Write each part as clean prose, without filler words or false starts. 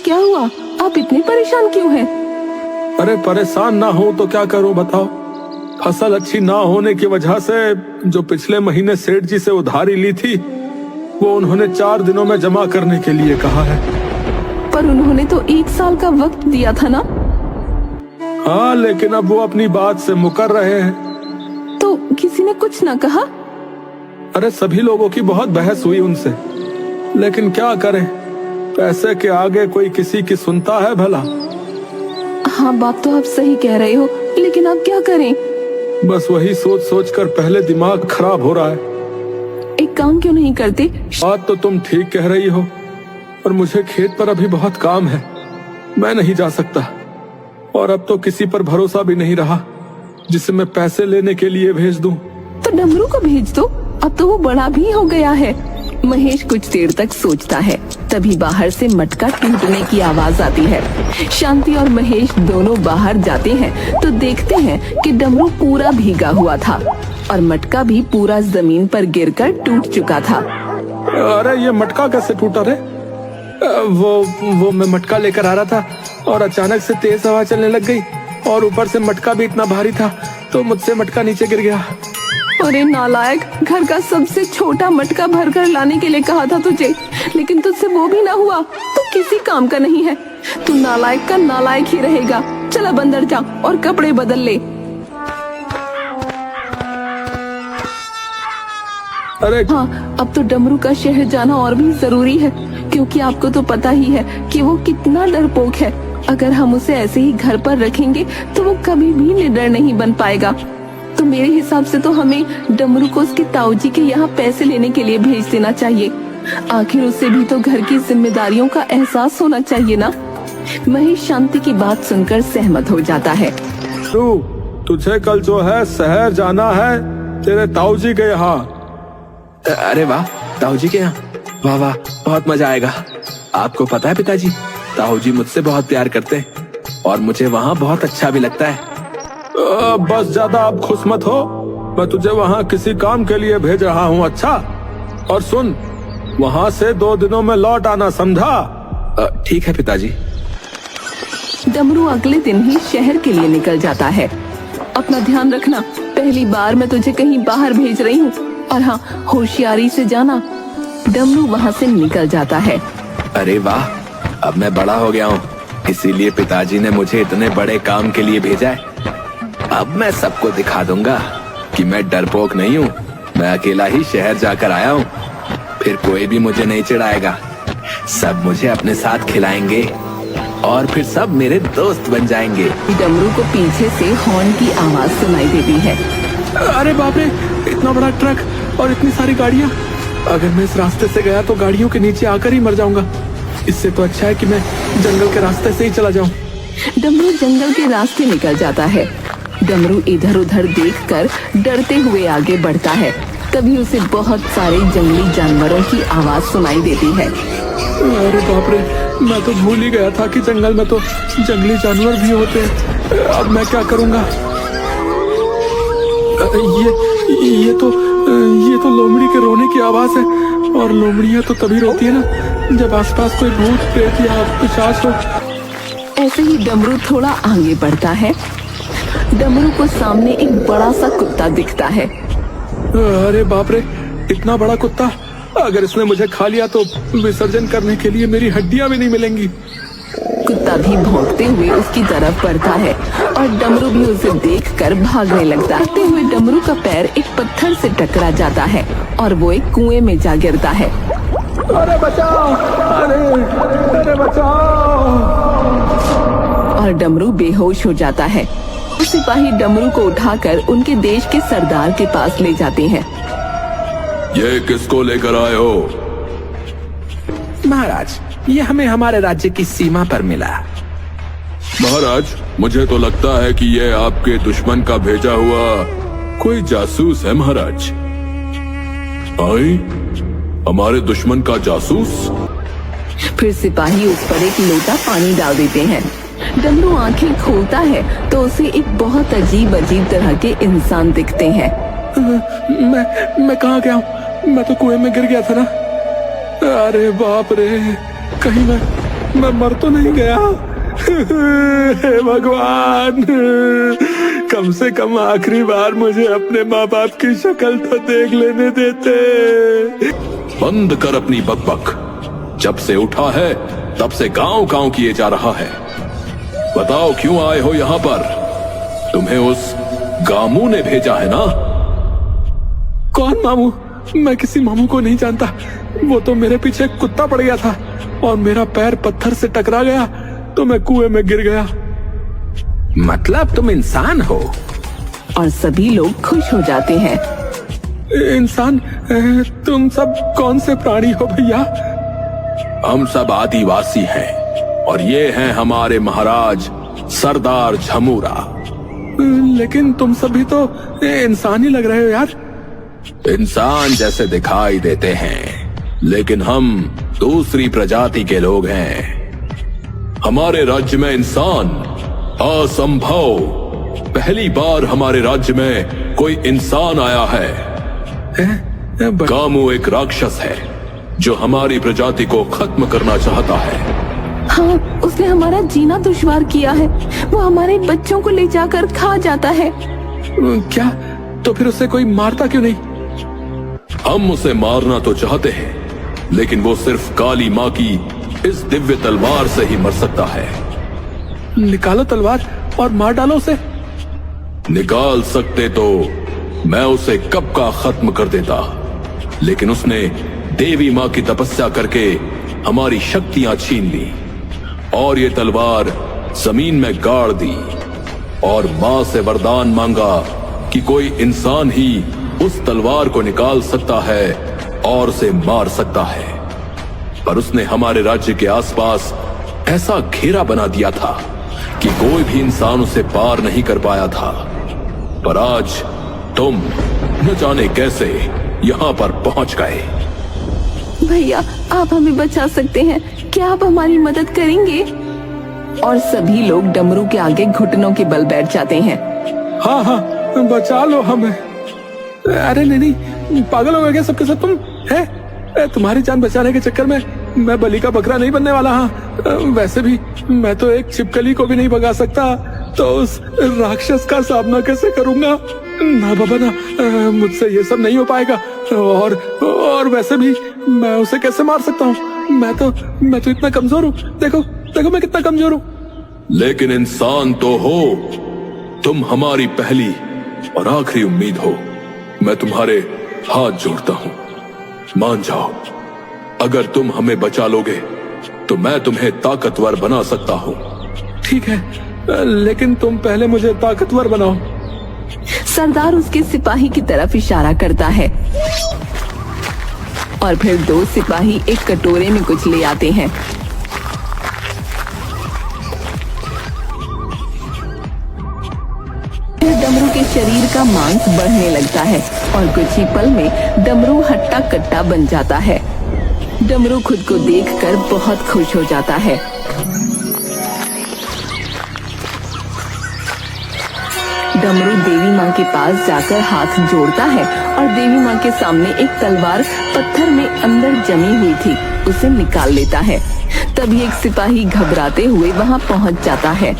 क्या हुआ? आप इतने परेशान क्यों हैं? अरे परेशान ना हो तो क्या करूं बताओ। फसल अच्छी ना होने की वजह से जो पिछले महीने सेठ जी से उधारी ली थी वो उन्होंने 4 दिनों में जमा करने के लिए कहा है। पर उन्होंने तो 1 साल का वक्त दिया था ना? हाँ, लेकिन अब वो अपनी बात से मुकर रहे हैं। तो किसी ने कुछ ना कहा? अरे सभी लोगों की बहुत बहस हुई उनसे, लेकिन क्या करें, पैसे के आगे कोई किसी की सुनता है भला। हाँ, बात तो आप सही कह रहे हो, लेकिन आप क्या करें? बस वही सोच सोच कर पहले दिमाग खराब हो रहा है। एक काम क्यों नहीं करते? बात तो तुम ठीक कह रही हो, पर मुझे खेत पर अभी बहुत काम है, मैं नहीं जा सकता। और अब तो किसी पर भरोसा भी नहीं रहा जिसे मैं पैसे लेने के लिए भेज दूं। तो डमरू को भेज दो, अब तो वो बड़ा भी हो गया है। महेश कुछ देर तक सोचता है, तभी बाहर से मटका टूटने की आवाज आती है। शांति और महेश दोनों बाहर जाते हैं तो देखते हैं कि डमरू पूरा भीगा हुआ था और मटका भी पूरा जमीन पर गिरकर टूट चुका था। अरे ये मटका कैसे टूटा रे? वो मैं मटका लेकर आ रहा था और अचानक से तेज हवा चलने लग गई और ऊपर से मटका भी इतना भारी था तो मुझसे मटका नीचे गिर गया। अरे नालायक, घर का सबसे छोटा मटका भरकर लाने के लिए कहा था तुझे, लेकिन तुझसे वो भी ना हुआ तो किसी काम का नहीं है। तू नालायक का नालायक ही रहेगा। चल अब अंदर जा और कपड़े बदल ले। अरे हाँ, अब तो डमरू का शहर जाना और भी जरूरी है, क्योंकि आपको तो पता ही है कि वो कितना डरपोक है। अगर हम उसे ऐसे ही घर पर रखेंगे तो वो कभी भी निडर नहीं बन पाएगा। तो मेरे हिसाब से तो हमें डमरू को उसके ताऊजी के यहाँ पैसे लेने के लिए भेज देना चाहिए। आखिर उसे भी तो घर की जिम्मेदारियों का एहसास होना चाहिए ना। महेश शांति की बात सुनकर सहमत हो जाता है। तुझे कल जो है शहर जाना है तेरे ताऊजी के यहाँ। अरे वाह, ताऊजी के यहाँ? वाह वाह, बहुत मजा आएगा। आपको पता है पिताजी, ताऊजी मुझसे बहुत प्यार करते हैं और मुझे वहाँ बहुत अच्छा भी लगता है। बस ज्यादा आप खुश मत हो, मैं तुझे वहाँ किसी काम के लिए भेज रहा हूँ। अच्छा, और सुन, वहाँ से 2 दिनों में लौट आना, समझा? ठीक है पिताजी। डमरू अगले दिन ही शहर के लिए निकल जाता है। अपना ध्यान रखना, पहली बार मैं तुझे कहीं बाहर भेज रही हूँ, और हाँ, होशियारी से जाना। डमरू वहाँ से निकल जाता है। अरे वाह, अब मैं बड़ा हो गया हूँ, इसीलिए पिताजी ने मुझे इतने बड़े काम के लिए भेजा है। अब मैं सबको दिखा दूंगा कि मैं डरपोक नहीं हूँ। मैं अकेला ही शहर जाकर आया हूँ, फिर कोई भी मुझे नहीं चिढ़ाएगा। सब मुझे अपने साथ खिलाएंगे और फिर सब मेरे दोस्त बन जाएंगे। डमरू को पीछे से हॉर्न की आवाज सुनाई देती है। अरे बाप रे, इतना बड़ा ट्रक और इतनी सारी गाड़ियाँ। अगर मैं इस रास्ते से गया तो गाड़ियों के नीचे आकर ही मर जाऊंगा। इससे तो अच्छा है कि मैं जंगल के रास्ते से ही चला जाऊं। डमरू जंगल के रास्ते निकल जाता है। डमरू इधर उधर देखकर डरते हुए आगे बढ़ता है। तभी उसे बहुत सारे जंगली जानवरों की आवाज सुनाई देती है। अरे बाप रे, मैं तो भूल ही गया था कि जंगल में तो जंगली जानवर भी होते हैं। अब मैं क्या करूंगा? ये तो लोमड़ी के रोने की आवाज है, और लोमड़ियाँ तो तभी रोती है ना जब आसपास कोई भूत प्रेत या पिशाच हो। ऐसे ही डमरू थोड़ा आगे बढ़ता है। डमरू को सामने एक बड़ा सा कुत्ता दिखता है। अरे बाप रे, इतना बड़ा कुत्ता! अगर इसने मुझे खा लिया तो विसर्जन करने के लिए मेरी हड्डियां भी नहीं मिलेंगी। कुत्ता भी भौंकते हुए उसकी तरफ बढ़ता है और डमरू भी उसे देखकर भागने लगता है। भागते हुए डमरू का पैर एक पत्थर से टकरा जाता है और वो एक कुएं में जा गिरता है। अरे बचाओ! अरे बचाओ! और डमरू बेहोश हो जाता है। सिपाही डमरू को उठाकर उनके देश के सरदार के पास ले जाते हैं। ये किसको लेकर आए हो? महाराज, ये हमें हमारे राज्य की सीमा पर मिला। महाराज, मुझे तो लगता है कि ये आपके दुश्मन का भेजा हुआ कोई जासूस है। महाराज, आई हमारे दुश्मन का जासूस? फिर सिपाही उस पर एक लोटा पानी डाल देते हैं। डमरू आंखें खोलता है तो उसे एक बहुत अजीब तरह के इंसान दिखते हैं। मैं कहाँ गया हूँ? मैं तो कुएं में गिर गया था ना। अरे बाप रे, कहीं मैं मर तो नहीं गया? हे भगवान, कम से कम आखिरी बार मुझे अपने माँ बाप की शक्ल तो देख लेने देते। बंद कर अपनी बकबक। जब से उठा है तब से गांव गांव किए जा रहा है। बताओ क्यों आए हो यहाँ पर? तुम्हें उस गामू ने भेजा है ना? कौन मामू? मैं किसी मामू को नहीं जानता। वो तो मेरे पीछे कुत्ता पड़ गया था और मेरा पैर पत्थर से टकरा गया तो मैं कुएं में गिर गया। मतलब तुम इंसान हो? और सभी लोग खुश हो जाते हैं। इंसान? तुम सब कौन से प्राणी हो भैया? हम सब आदिवासी हैं और ये हैं हमारे महाराज सरदार झमूरा। लेकिन तुम सभी तो इंसान ही लग रहे हो यार। इंसान जैसे दिखाई देते हैं, लेकिन हम दूसरी प्रजाति के लोग हैं। हमारे राज्य में इंसान असंभव। पहली बार हमारे राज्य में कोई इंसान आया है। गामू एक राक्षस है जो हमारी प्रजाति को खत्म करना चाहता है। हाँ, उसने हमारा जीना दुश्वार किया है। वो हमारे बच्चों को ले जाकर खा जाता है। क्या? तो फिर उसे कोई मारता क्यों नहीं? हम उसे मारना तो चाहते हैं, लेकिन वो सिर्फ काली माँ की इस दिव्य तलवार से ही मर सकता है। निकालो तलवार और मार डालो उसे। निकाल सकते तो मैं उसे कब का खत्म कर देता, लेकिन उसने देवी माँ की तपस्या करके हमारी शक्तियां छीन ली और ये तलवार जमीन में गाड़ दी और माँ से वरदान मांगा कि कोई इंसान ही उस तलवार को निकाल सकता है और उसे मार सकता है। पर उसने हमारे राज्य के आसपास ऐसा घेरा बना दिया था कि कोई भी इंसान उसे पार नहीं कर पाया था। पर आज तुम न जाने कैसे यहाँ पर पहुंच गए। भैया, आप हमें बचा सकते हैं। क्या आप हमारी मदद करेंगे? और सभी लोग डमरू के आगे घुटनों के बल बैठ जाते हैं। हाँ हाँ, बचा लो हमें। अरे नहीं, पागल हो गए सबके सब तुम है? तुम्हारी जान बचाने के चक्कर में मैं बलि का बकरा नहीं बनने वाला। हाँ, वैसे भी मैं तो एक छिपकली को भी नहीं भगा सकता, तो उस राक्षस का सामना कैसे करूंगा? ना बाबा ना, मुझसे ये सब नहीं हो पाएगा। और वैसे भी मैं उसे कैसे मार सकता हूँ? मैं तो इतना कमजोर हूँ। देखो देखो मैं कितना कमजोर हूँ। लेकिन इंसान तो हो। तुम हमारी पहली और आखिरी उम्मीद हो। मैं तुम्हारे हाथ जोड़ता हूँ, मान जाओ। अगर तुम हमें बचा लोगे तो मैं तुम्हें ताकतवर बना सकता हूँ। ठीक है, लेकिन तुम पहले मुझे ताकतवर बनाओ। सरदार उसके सिपाही की तरफ इशारा करता है और फिर दो सिपाही एक कटोरे में कुछ ले आते हैं। डमरू के शरीर का मांस बढ़ने लगता है और कुछ ही पल में डमरू हट्टा कट्टा बन जाता है। डमरू खुद को देखकर बहुत खुश हो जाता है। डमरू देवी माँ के पास जाकर हाथ जोड़ता है और देवी माँ के सामने एक तलवार पत्थर में अंदर जमी हुई थी उसे निकाल लेता है। तभी एक सिपाही घबराते हुए वहाँ पहुँच जाता है।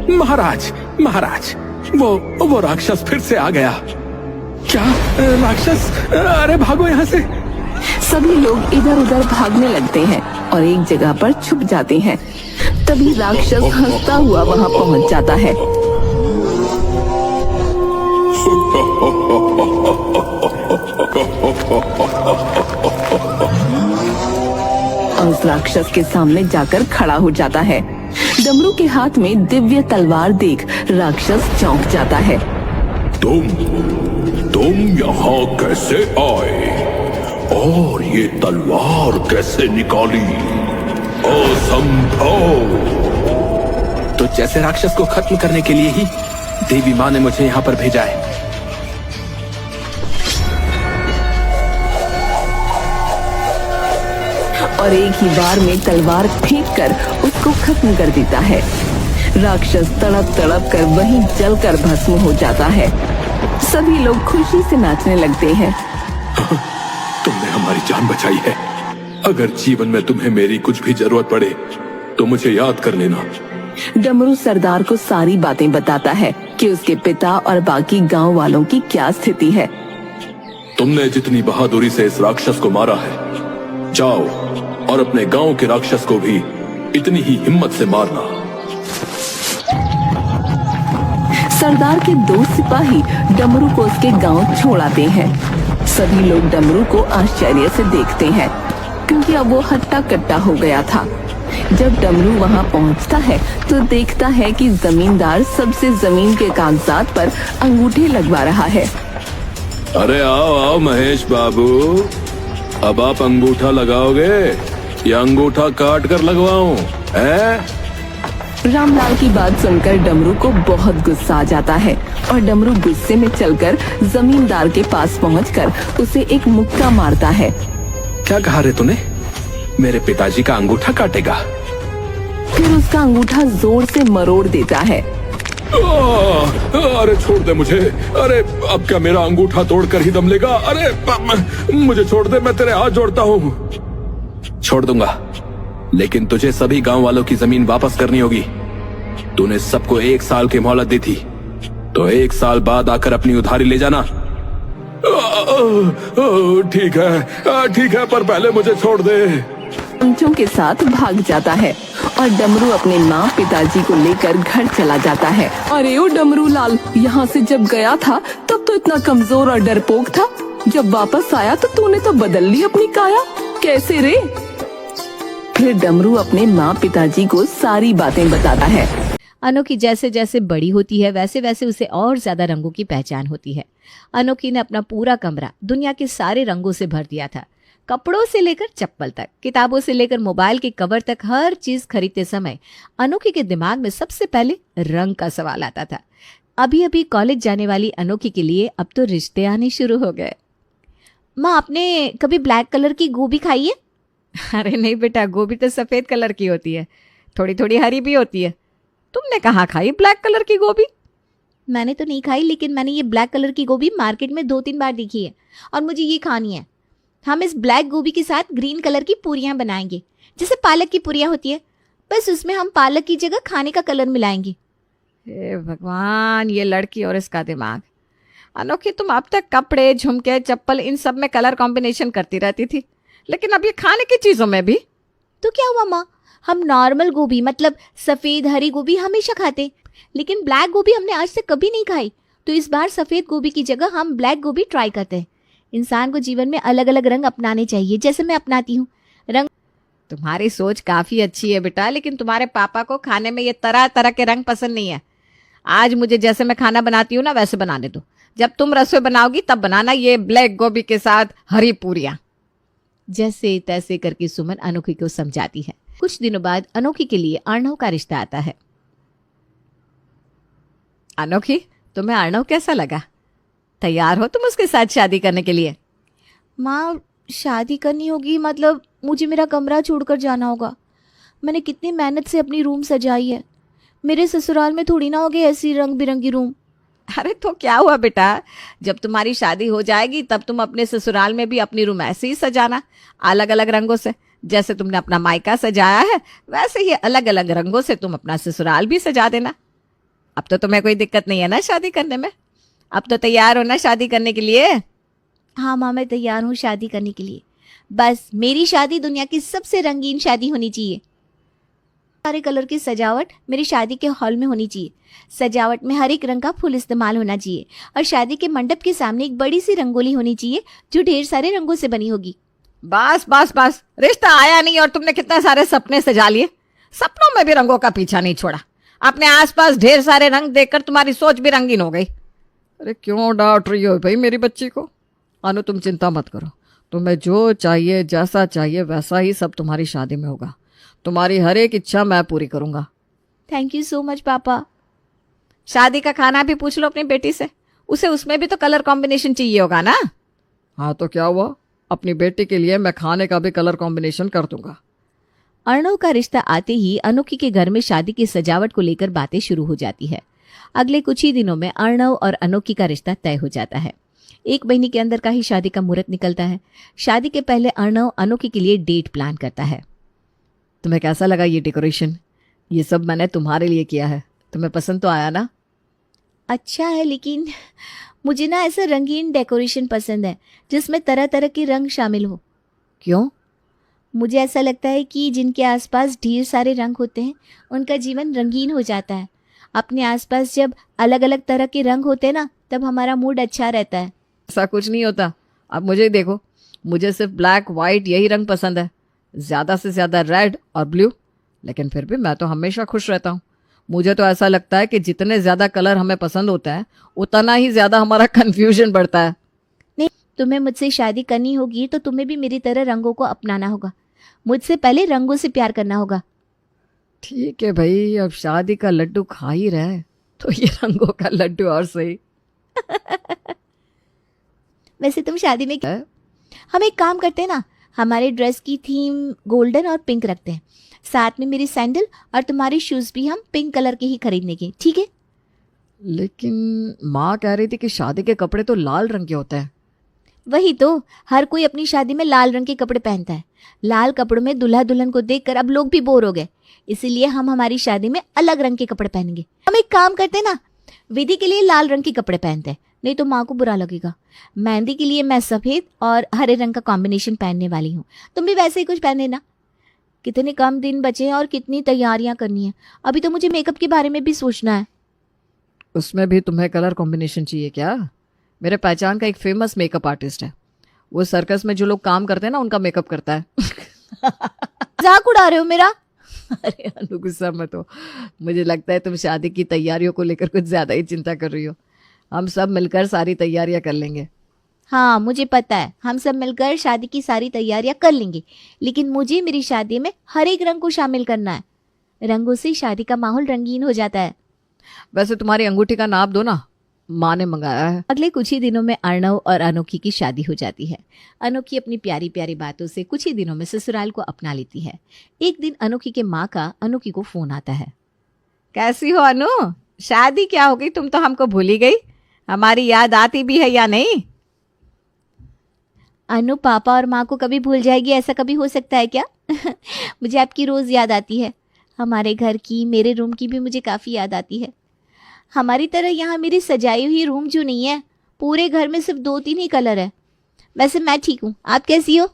महाराज महाराज, वो राक्षस फिर से आ गया। क्या राक्षस? अरे भागो यहाँ से। सभी लोग इधर उधर भागने लगते हैं और एक जगह पर छुप जाते हैं। तभी राक्षस हंसता हुआ वहाँ पहुँच जाता है। और उस राक्षस के सामने जाकर खड़ा हो जाता है। डमरू के हाथ में दिव्य तलवार देख राक्षस चौंक जाता है। तुम यहाँ कैसे आए और ये तलवार कैसे निकाली? असंभव। तो जैसे राक्षस को खत्म करने के लिए ही देवी माँ ने मुझे यहाँ पर भेजा है। और एक ही बार में तलवार फेंक कर उसको खत्म कर देता है। राक्षस तड़प तड़प कर वहीं जलकर भस्म हो जाता है। सभी लोग खुशी से नाचने लगते हैं। तुमने हमारी जान बचाई है। अगर जीवन में तुम्हें मेरी कुछ भी जरूरत पड़े तो मुझे याद कर लेना। डमरू सरदार को सारी बातें बताता है कि उसके पिता और बाकी गांव वालों की क्या स्थिति है। तुमने जितनी बहादुरी से इस राक्षस को मारा है, जाओ और अपने गांव के राक्षस को भी इतनी ही हिम्मत से मारना। सरदार के 2 सिपाही डमरू को उसके गांव छोड़ आते हैं। सभी लोग डमरू को आश्चर्य से देखते हैं क्योंकि अब वो हट्टा कट्टा हो गया था। जब डमरू वहां पहुंचता है तो देखता है कि जमींदार सबसे जमीन के कागजात पर अंगूठे लगवा रहा है। अरे आओ आओ महेश बाबू, अब आप अंगूठा लगाओगे या अंगूठा काट कर लगवाऊं? रामलाल की बात सुनकर डमरू को बहुत गुस्सा आ जाता है और डमरू गुस्से में चलकर जमींदार के पास पहुंचकर उसे एक मुक्का मारता है। क्या कहा रे तूने? मेरे पिताजी का अंगूठा काटेगा? फिर उसका अंगूठा जोर से मरोड़ देता है। अरे छोड़ दे मुझे। अरे अब क्या मेरा अंगूठा तोड़कर ही दम लेगा? अरे मुझे छोड़ दे, मैं तेरे हाथ जोड़ता हूँ। छोड़ दूंगा, लेकिन तुझे सभी गांव वालों की जमीन वापस करनी होगी। तूने सबको 1 साल की मोहलत दी थी, तो 1 साल बाद आकर अपनी उधारी ले जाना। ठीक है, पर पहले मुझे छोड़ दे। पंचों के साथ भाग जाता है और डमरू अपने माँ पिताजी को लेकर घर चला जाता है। अरे ओ डमरू लाल, यहाँ से जब गया था तब तो इतना कमजोर और डरपोक था, जब वापस आया तो तूने तो बदल ली अपनी काया, कैसे रे? फिर डमरू अपने माँ पिताजी को सारी बातें बताता है। अनोखी जैसे जैसे बड़ी होती है वैसे वैसे उसे और ज्यादा रंगों की पहचान होती है। अनोखी ने अपना पूरा कमरा दुनिया के सारे रंगों से भर दिया था। कपड़ों से लेकर चप्पल तक, किताबों से लेकर मोबाइल के कवर तक, हर चीज खरीदते समय अनोखी के दिमाग में सबसे पहले रंग का सवाल आता था। अभी अभी कॉलेज जाने वाली अनोखी के लिए अब तो रिश्ते आने शुरू हो गए। माँ, आपने कभी ब्लैक कलर की गोभी खाई है? अरे नहीं बेटा, गोभी तो सफेद कलर की होती है, थोड़ी थोड़ी हरी भी होती है। तुमने कहाँ खाई ब्लैक कलर की गोभी? मैंने तो नहीं खाई, लेकिन मैंने ये ब्लैक कलर की गोभी मार्केट में 2-3 बार देखी है और मुझे ये खानी है। हम इस ब्लैक गोभी के साथ ग्रीन कलर की पूरियां बनाएंगे, जैसे पालक की पूरियां होती है, बस उसमें हम पालक की जगह खाने का कलर मिलाएंगे। हे भगवान, ये लड़की और इसका दिमाग। अनोखी, तुम अब तक कपड़े, झुमके, चप्पल, इन सब में कलर कॉम्बिनेशन करती रहती थी, लेकिन अब ये खाने की चीजों में भी। तो क्या हुआ माँ, हम नॉर्मल गोभी मतलब सफेद हरी गोभी हमेशा खाते, लेकिन ब्लैक गोभी हमने आज तक कभी नहीं खाई। तो इस बार सफेद गोभी की जगह हम ब्लैक गोभी ट्राई करते हैं। इंसान को जीवन में अलग अलग रंग अपनाने चाहिए, जैसे मैं अपनाती हूँ। रंग तुम्हारी सोच काफी अच्छी है बेटा, लेकिन तुम्हारे पापा को खाने में ये तरह तरह के रंग पसंद नहीं है। आज मुझे जैसे मैं खाना बनाती हूँ ना वैसे बनाने दो। जब तुम रसोई बनाओगी तब बनाना ये ब्लैक गोभी के साथ हरी पूरियां। जैसे तैसे करके सुमन अनोखी को समझाती है। कुछ दिनों बाद अनोखी के लिए अर्णव का रिश्ता आता है। अनोखी, तुम्हें अर्णव कैसा लगा? तैयार हो तुम उसके साथ शादी करने के लिए? माँ, शादी करनी होगी मतलब मुझे मेरा कमरा छोड़कर जाना होगा। मैंने कितनी मेहनत से अपनी रूम सजाई है। मेरे ससुराल में थोड़ी ना होगी ऐसी रंग बिरंगी रूम। अरे तो क्या हुआ बेटा, जब तुम्हारी शादी हो जाएगी तब तुम अपने ससुराल में भी अपनी रूम ऐसे ही सजाना, अलग अलग रंगों से। जैसे तुमने अपना मायका सजाया है वैसे ही अलग अलग रंगों से तुम अपना ससुराल भी सजा देना। अब तो तुम्हें कोई दिक्कत नहीं है ना शादी करने में? अब तो तैयार हो ना शादी करने के लिए? हाँ माँ, मैं तैयार हूँ शादी करने के लिए। बस मेरी शादी दुनिया की सबसे रंगीन शादी होनी चाहिए। सारे कलर की सजावट मेरी शादी के हॉल में होनी चाहिए। सजावट में हर एक रंग का फूल इस्तेमाल होना चाहिए और शादी के मंडप के सामने एक बड़ी सी रंगोली होनी चाहिए जो ढेर सारे रंगों से बनी होगी। बस बस बस, रिश्ता आया नहीं और तुमने कितने सारे सपने सजा लिए। सपनों में भी रंगों का पीछा नहीं छोड़ा। अपने आसपास ढेर सारे रंग देखकर तुम्हारी सोच भी रंगीन हो गई। अरे क्यों डांट रही हो भाई मेरी बच्ची को? अनु, तुम चिंता मत करो, तुम्हें जो चाहिए जैसा चाहिए वैसा ही सब तुम्हारी शादी में होगा। तुम्हारी हर एक इच्छा मैं पूरी करूंगा। थैंक यू सो मच पापा। शादी का खाना भी पूछ लो अपनी बेटी से, उसे उसमें भी तो कलर कॉम्बिनेशन चाहिए होगा ना? हाँ तो क्या हुआ, अपनी बेटी के लिए मैं खाने का भी कलर कॉम्बिनेशन कर दूंगा। अर्णव का रिश्ता आते ही अनोखी के घर में शादी की सजावट को लेकर बातें शुरू हो जाती है। अगले कुछ ही दिनों में अर्णव और अनोखी का रिश्ता तय हो जाता है। 1 महीने के अंदर का ही शादी का मुहूर्त निकलता है। शादी के पहले अर्णव अनोखी के लिए डेट प्लान करता है। तुम्हें कैसा लगा ये डेकोरेशन? ये सब मैंने तुम्हारे लिए किया है, तुम्हें पसंद तो आया ना? अच्छा है, लेकिन मुझे ना ऐसा रंगीन डेकोरेशन पसंद है जिसमें तरह तरह के रंग शामिल हो। क्यों? मुझे ऐसा लगता है कि जिनके आसपास ढेर सारे रंग होते हैं उनका जीवन रंगीन हो जाता है। अपने आसपास जब अलग अलग तरह के रंग होते हैं ना, तब हमारा मूड अच्छा रहता है। ऐसा कुछ नहीं होता। अब मुझे देखो, मुझे सिर्फ ब्लैक वाइट यही रंग पसंद है, ज़्यादा से ज़्यादा रेड और ब्लू, लेकिन फिर भी मैं तो हमेशा खुश रहता हूँ। मुझे तो ऐसा लगता है कि जितने ज़्यादा कलर हमें पसंद होता है उतना ही ज़्यादा हमारा कन्फ्यूजन बढ़ता है। नहीं, तुम्हें मुझसे शादी करनी होगी तो तुम्हें भी मेरी तरह रंगों को अपनाना होगा। मुझसे पहले रंगों से प्यार करना होगा। ठीक है भाई, अब शादी का लड्डू खा ही रहे तो ये रंगों का लड्डू और सही। वैसे तुम शादी में क्या? हम एक काम करते हैं ना, हमारे ड्रेस की थीम गोल्डन और पिंक रखते हैं। साथ में मेरी सैंडल और तुम्हारी शूज भी हम पिंक कलर के ही खरीदने के, ठीक है? लेकिन माँ कह रही थी कि शादी के कपड़े तो लाल रंग के होते हैं। वही तो, हर कोई अपनी शादी में लाल रंग के कपड़े पहनता है। लाल कपड़ों में दूल्हा दुल्हन को देखकर अब लोग भी बोर हो गए, इसीलिए हम हमारी शादी में अलग रंग के कपड़े पहनेंगे। हम एक काम करते हैं ना, विधि के लिए लाल रंग के कपड़े पहनते हैं, नहीं तो माँ को बुरा लगेगा। मेहंदी के लिए मैं सफ़ेद और हरे रंग का कॉम्बिनेशन पहनने वाली हूँ, तुम भी वैसे ही कुछ पहने ना। कितने कम दिन बचे हैं और कितनी तैयारियां करनी है। अभी तो मुझे मेकअप के बारे में भी सोचना है। उसमें भी तुम्हें कलर कॉम्बिनेशन चाहिए क्या? मेरे पहचान का एक फेमस मेकअप आर्टिस्ट है, वो सर्कस में जो लोग काम करते हैं ना उनका मेकअप करता है। मजाक उड़ा रहे हो मेरा? अरे अनु, गुस्सा मत हो। मुझे लगता है तुम शादी की तैयारियों को लेकर कुछ ज्यादा ही चिंता कर रही हो। हम सब मिलकर सारी तैयारियां कर लेंगे। हाँ, मुझे पता है, हम सब मिलकर शादी की सारी तैयारियां कर लेंगे, लेकिन मुझे मेरी शादी में हर एक रंग को शामिल करना है। रंगों से शादी का माहौल रंगीन हो जाता है। वैसे तुम्हारी अंगूठी का नाप दो ना, माँ ने मंगाया है। अगले कुछ ही दिनों में अर्णव और अनोखी की शादी हो जाती है। अनोखी अपनी प्यारी प्यारी बातों से कुछ ही दिनों में ससुराल को अपना लेती है। एक दिन अनोखी के माँ का अनोखी को फोन आता है। कैसी हो अनु? शादी क्या हो गई, तुम तो हमको भूल ही गई। हमारी याद आती भी है या नहीं? अनु पापा और माँ को कभी भूल जाएगी, ऐसा कभी हो सकता है क्या? मुझे आपकी रोज़ याद आती है। हमारे घर की, मेरे रूम की भी मुझे काफ़ी याद आती है। हमारी तरह यहाँ मेरी सजाई हुई रूम जो नहीं है, पूरे घर में सिर्फ 2-3 ही कलर है। वैसे मैं ठीक हूँ, आप कैसी हो?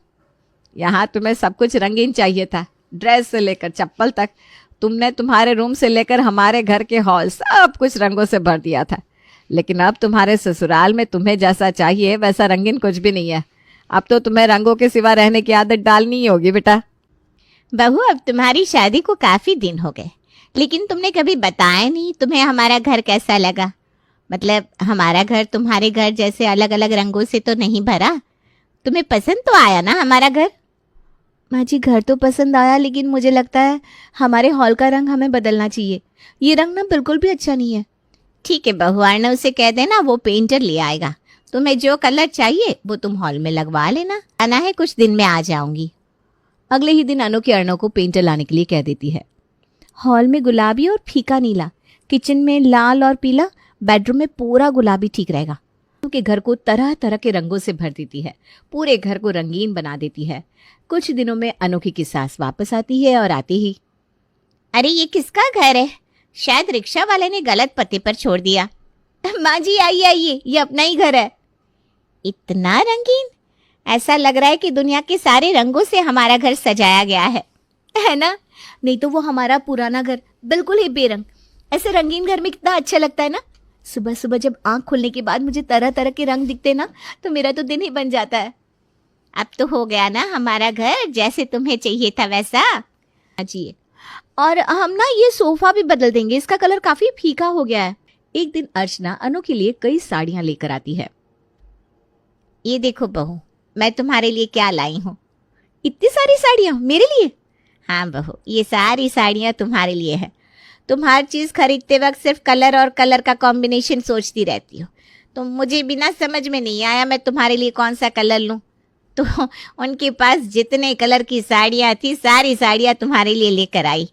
यहाँ तुम्हें सब कुछ रंगीन चाहिए था, ड्रेस से लेकर चप्पल तक। तुमने तुम्हारे रूम से लेकर हमारे घर के हॉल सब कुछ रंगों से भर दिया था, लेकिन अब तुम्हारे ससुराल में तुम्हें जैसा चाहिए वैसा रंगीन कुछ भी नहीं है। अब तो तुम्हें रंगों के सिवा रहने की आदत डालनी ही होगी बेटा। बहू, अब तुम्हारी शादी को काफ़ी दिन हो गए, लेकिन तुमने कभी बताया नहीं तुम्हें हमारा घर कैसा लगा। मतलब हमारा घर तुम्हारे घर जैसे अलग अलग रंगों से तो नहीं भरा। तुम्हें पसंद तो आया ना हमारा घर? माँ जी, घर तो पसंद आया, लेकिन मुझे लगता है हमारे हॉल का रंग हमें बदलना चाहिए। ये रंग ना बिल्कुल भी अच्छा नहीं है। ठीक है बहू, अर्णव से कह देना, वो पेंटर ले आएगा। तुम्हें जो कलर चाहिए वो तुम हॉल में लगवा लेना। आना है, कुछ दिन में आ जाऊंगी। अगले ही दिन अनोखी अर्णव को पेंटर लाने के लिए कह देती है। हॉल में गुलाबी और फीका नीला, किचन में लाल और पीला, बेडरूम में पूरा गुलाबी ठीक रहेगा। के घर को तरह तरह के रंगों से भर देती है, पूरे घर को रंगीन बना देती है। कुछ दिनों में अनोखी की सास वापस आती है और आते ही, अरे ये किसका घर है? शायद रिक्शा वाले ने गलत पते पर छोड़ दिया। माँ जी आइए आइए, ये अपना ही घर है। इतना रंगीन, ऐसा लग रहा है कि दुनिया के सारे रंगों से हमारा घर सजाया गया है ना? नहीं तो वो हमारा पुराना घर बिल्कुल ही बेरंग। ऐसे रंगीन घर में कितना अच्छा लगता है ना। सुबह सुबह जब आंख खुलने के बाद मुझे तरह तरह के रंग दिखते ना, तो मेरा तो दिन ही बन जाता है। अब तो हो गया ना हमारा घर जैसे तुम्हें चाहिए था वैसा। जी, और हम ना ये सोफा भी बदल देंगे, इसका कलर काफी फीका हो गया है। एक दिन अर्चना अनु के लिए कई साड़ियां लेकर आती है। ये देखो बहू, मैं तुम्हारे लिए क्या लाई हूँ। इतनी सारी साड़ियाँ मेरे लिए? हाँ बहू, ये सारी साड़ियाँ तुम्हारे लिए है। तुम हर चीज़ खरीदते वक्त सिर्फ कलर और कलर का कॉम्बिनेशन सोचती रहती हो। तो मुझे बिना समझ में नहीं आया मैं तुम्हारे लिए कौन सा कलर लूँ। तो उनके पास जितने कलर की साड़ियाँ थी, सारी साड़ियाँ तुम्हारे लिए लेकर आई,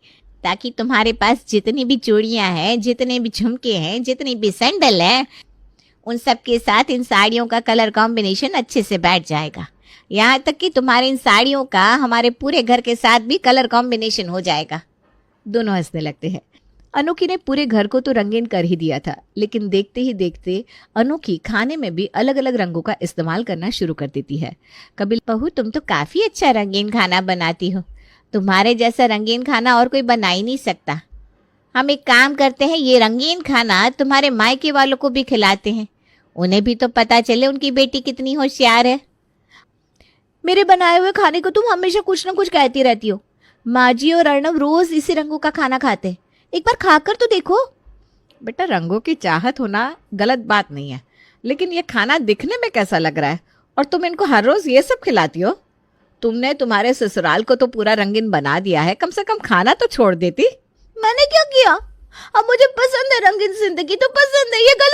ताकि तुम्हारे पास जितनी भी चूड़ियाँ हैं, जितने भी झुमके हैं, जितनी भी सैंडल हैं, उन सब के साथ इन साड़ियों का कलर कॉम्बिनेशन अच्छे से बैठ जाएगा। यहाँ तक कि तुम्हारी इन साड़ियों का हमारे पूरे घर के साथ भी कलर कॉम्बिनेशन हो जाएगा। दोनों हंसने लगते हैं। अनोखी ने पूरे घर को तो रंगीन कर ही दिया था, लेकिन देखते ही देखते अनोखी खाने में भी अलग अलग रंगों का इस्तेमाल करना शुरू कर देती है। कभी बहू तुम तो काफी अच्छा रंगीन खाना बनाती हो, तुम्हारे जैसा रंगीन खाना और कोई बना ही नहीं सकता। हम एक काम करते हैं, ये रंगीन खाना तुम्हारे मायके वालों को भी खिलाते हैं, उन्हें भी तो पता चले उनकी बेटी कितनी होशियार है। मेरे बनाए हुए खाने को तुम हमेशा कुछ ना कुछ कहती रहती हो। माँ जी और अर्णव रोज इसी रंगों का खाना खाते हैं, एक बार खाकर तो देखो। बेटा, रंगों की चाहत होना गलत बात नहीं है, लेकिन ये खाना दिखने में कैसा लग रहा है और तुम इनको हर रोज ये सब खिलाती हो। तुमने तुम्हारे ससुराल को तो पूरा रंगीन बना दिया है, कम से कम खाना तो छोड़ देती। मैंने क्या किया? अब मुझे पसंद है रंगीन जिंदगी, तो पसंद है, ये गलत